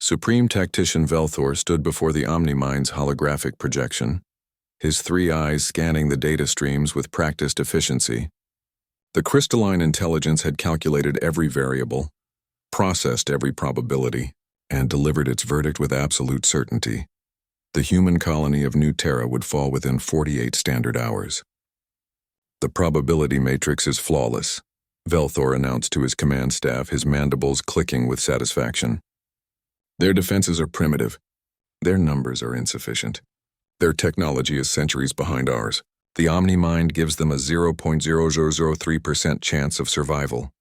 Supreme Tactician Velthor stood before the Omnimind's holographic projection, his 3 eyes scanning the data streams with practiced efficiency. The crystalline intelligence had calculated every variable, processed every probability, and delivered its verdict with absolute certainty. The human colony of New Terra would fall within 48 standard hours. The probability matrix is flawless, Velthor announced to his command staff, his mandibles clicking with satisfaction. Their defenses are primitive. Their numbers are insufficient. Their technology is centuries behind ours. The Omnimind gives them a 0.0003% chance of survival.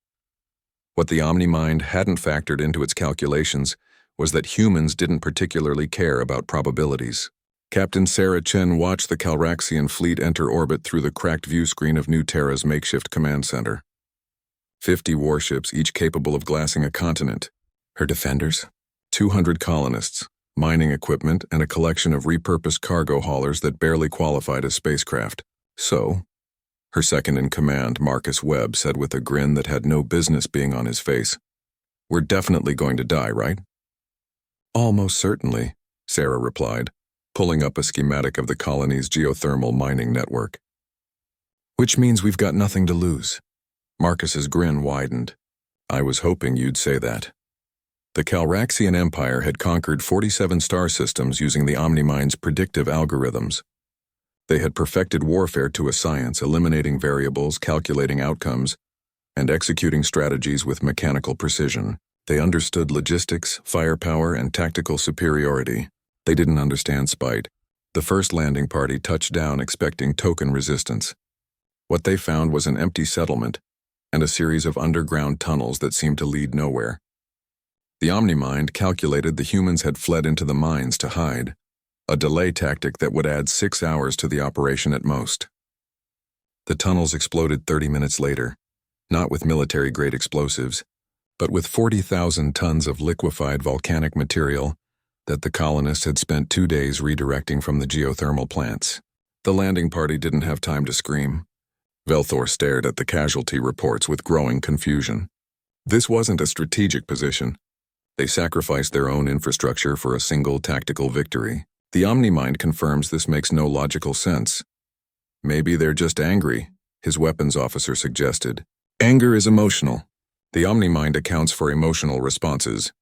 What the Omnimind hadn't factored into its calculations was that humans didn't particularly care about probabilities. Captain Sarah Chen watched the Calraxian fleet enter orbit through the cracked view screen of New Terra's makeshift command center. 50 warships, each capable of glassing a continent. Her defenders? 200 colonists, mining equipment, and a collection of repurposed cargo haulers that barely qualified as spacecraft. So, her second-in-command, Marcus Webb, said with a grin that had no business being on his face, "We're definitely going to die, right?" "Almost certainly," Sarah replied, pulling up a schematic of the colony's geothermal mining network. "Which means we've got nothing to lose." Marcus's grin widened. "I was hoping you'd say that." The Calraxian Empire had conquered 47 star systems using the Omnimind's predictive algorithms. They had perfected warfare to a science, eliminating variables, calculating outcomes, and executing strategies with mechanical precision. They understood logistics, firepower, and tactical superiority. They didn't understand spite. The first landing party touched down expecting token resistance. What they found was an empty settlement and a series of underground tunnels that seemed to lead nowhere. The Omnimind calculated the humans had fled into the mines to hide, a delay tactic that would add 6 hours to the operation at most. The tunnels exploded 30 minutes later, not with military-grade explosives, but with 40,000 tons of liquefied volcanic material that the colonists had spent 2 days redirecting from the geothermal plants. The landing party didn't have time to scream. Velthor stared at the casualty reports with growing confusion. This wasn't a strategic position. They sacrificed their own infrastructure for a single tactical victory. The Omnimind confirms this makes no logical sense. "Maybe they're just angry," his weapons officer suggested. "Anger is emotional. The Omnimind accounts for emotional responses."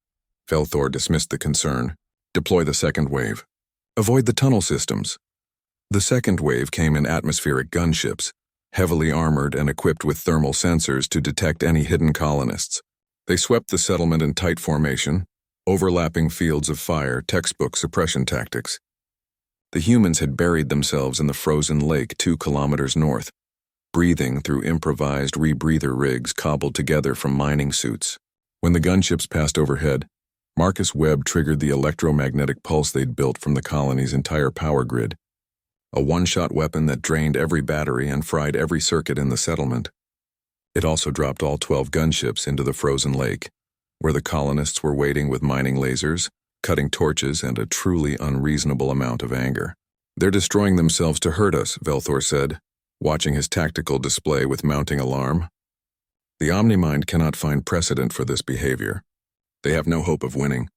Velthor dismissed the concern. "Deploy the second wave. Avoid the tunnel systems." The second wave came in atmospheric gunships, heavily armored and equipped with thermal sensors to detect any hidden colonists. They swept the settlement in tight formation, overlapping fields of fire, textbook suppression tactics. The humans had buried themselves in the frozen lake 2 kilometers north, breathing through improvised rebreather rigs cobbled together from mining suits. When the gunships passed overhead, Marcus Webb triggered the electromagnetic pulse they'd built from the colony's entire power grid, a one-shot weapon that drained every battery and fried every circuit in the settlement. It also dropped all 12 gunships into the frozen lake, where the colonists were waiting with mining lasers, cutting torches, and a truly unreasonable amount of anger. "They're destroying themselves to hurt us," Velthor said, watching his tactical display with mounting alarm. The Omnimind cannot find precedent for this behavior. They have no hope of winning.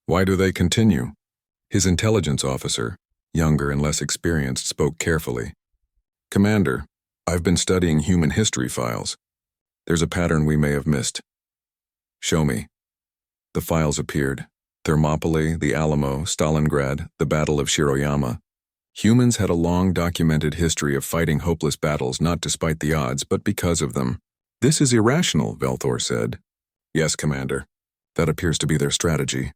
"Why do they continue?" His intelligence officer, younger and less experienced, spoke carefully. "Commander, I've been studying human history files. There's a pattern we may have missed." "Show me." The files appeared. Thermopylae, the Alamo, Stalingrad, the Battle of Shiroyama. Humans had a long documented history of fighting hopeless battles not despite the odds, but because of them. "This is irrational," Velthor said. "Yes, Commander. That appears to be their strategy."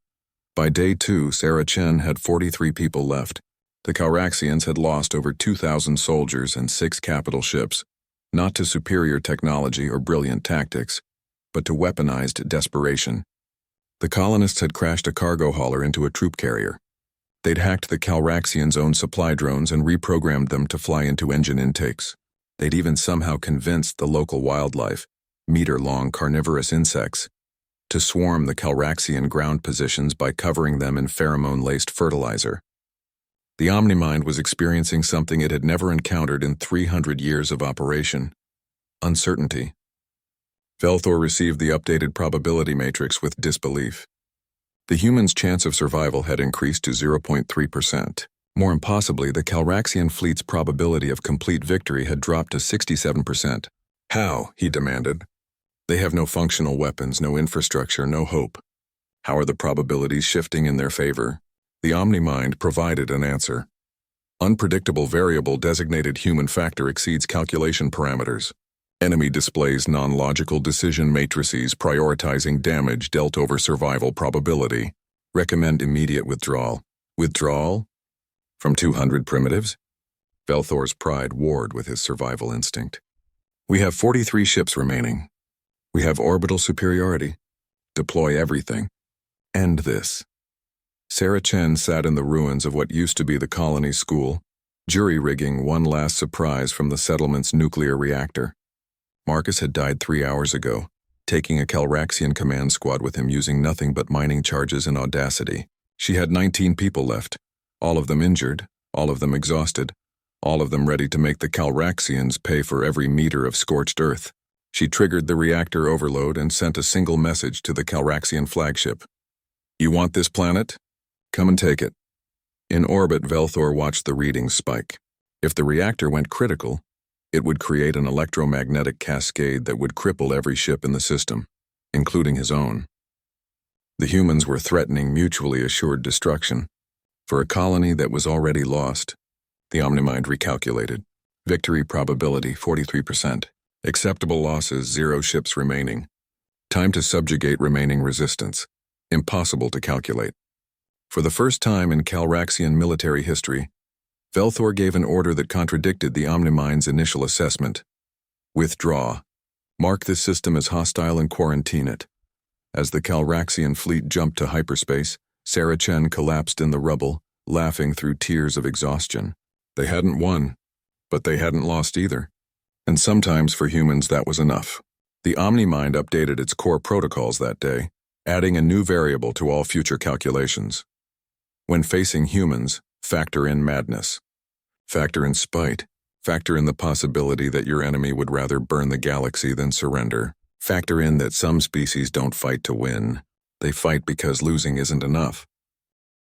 By day 2, Sarah Chen had 43 people left. The Calraxians had lost over 2,000 soldiers and 6 capital ships, not to superior technology or brilliant tactics, but to weaponized desperation. The colonists had crashed a cargo hauler into a troop carrier. They'd hacked the Calraxians' own supply drones and reprogrammed them to fly into engine intakes. They'd even somehow convinced the local wildlife, meter-long carnivorous insects, to swarm the Calraxian ground positions by covering them in pheromone-laced fertilizer. The Omnimind was experiencing something it had never encountered in 300 years of operation: uncertainty. Velthor received the updated probability matrix with disbelief. The humans' chance of survival had increased to 0.3%. More impossibly, the Calraxian fleet's probability of complete victory had dropped to 67%. How? He demanded. They have no functional weapons, no infrastructure, no hope. How are the probabilities shifting in their favor? The OmniMind provided an answer. Unpredictable variable designated human factor exceeds calculation parameters. Enemy displays non-logical decision matrices prioritizing damage dealt over survival probability. Recommend immediate withdrawal. Withdrawal? From 200 primitives? Velthor's pride warred with his survival instinct. We have 43 ships remaining. We have orbital superiority. Deploy everything. End this. Sarah Chen sat in the ruins of what used to be the colony school, jury-rigging one last surprise from the settlement's nuclear reactor. Marcus had died 3 hours ago, taking a Calraxian command squad with him using nothing but mining charges and audacity. She had 19 people left, all of them injured, all of them exhausted, all of them ready to make the Calraxians pay for every meter of scorched earth. She triggered the reactor overload and sent a single message to the Calraxian flagship. You want this planet? Come and take it. In orbit, Velthor watched the readings spike. If the reactor went critical, it would create an electromagnetic cascade that would cripple every ship in the system, including his own. The humans were threatening mutually assured destruction. For a colony that was already lost, the OmniMind recalculated. Victory probability 43%. Acceptable losses 0 ships remaining. Time to subjugate remaining resistance. Impossible to calculate. For the first time in Calraxian military history, Velthor gave an order that contradicted the OmniMind's initial assessment. Withdraw. Mark this system as hostile and quarantine it. As the Calraxian fleet jumped to hyperspace, Sarah Chen collapsed in the rubble, laughing through tears of exhaustion. They hadn't won, but they hadn't lost either. And sometimes for humans that was enough. The OmniMind updated its core protocols that day, adding a new variable to all future calculations. When facing humans, factor in madness. Factor in spite. Factor in the possibility that your enemy would rather burn the galaxy than surrender. Factor in that some species don't fight to win. They fight because losing isn't enough.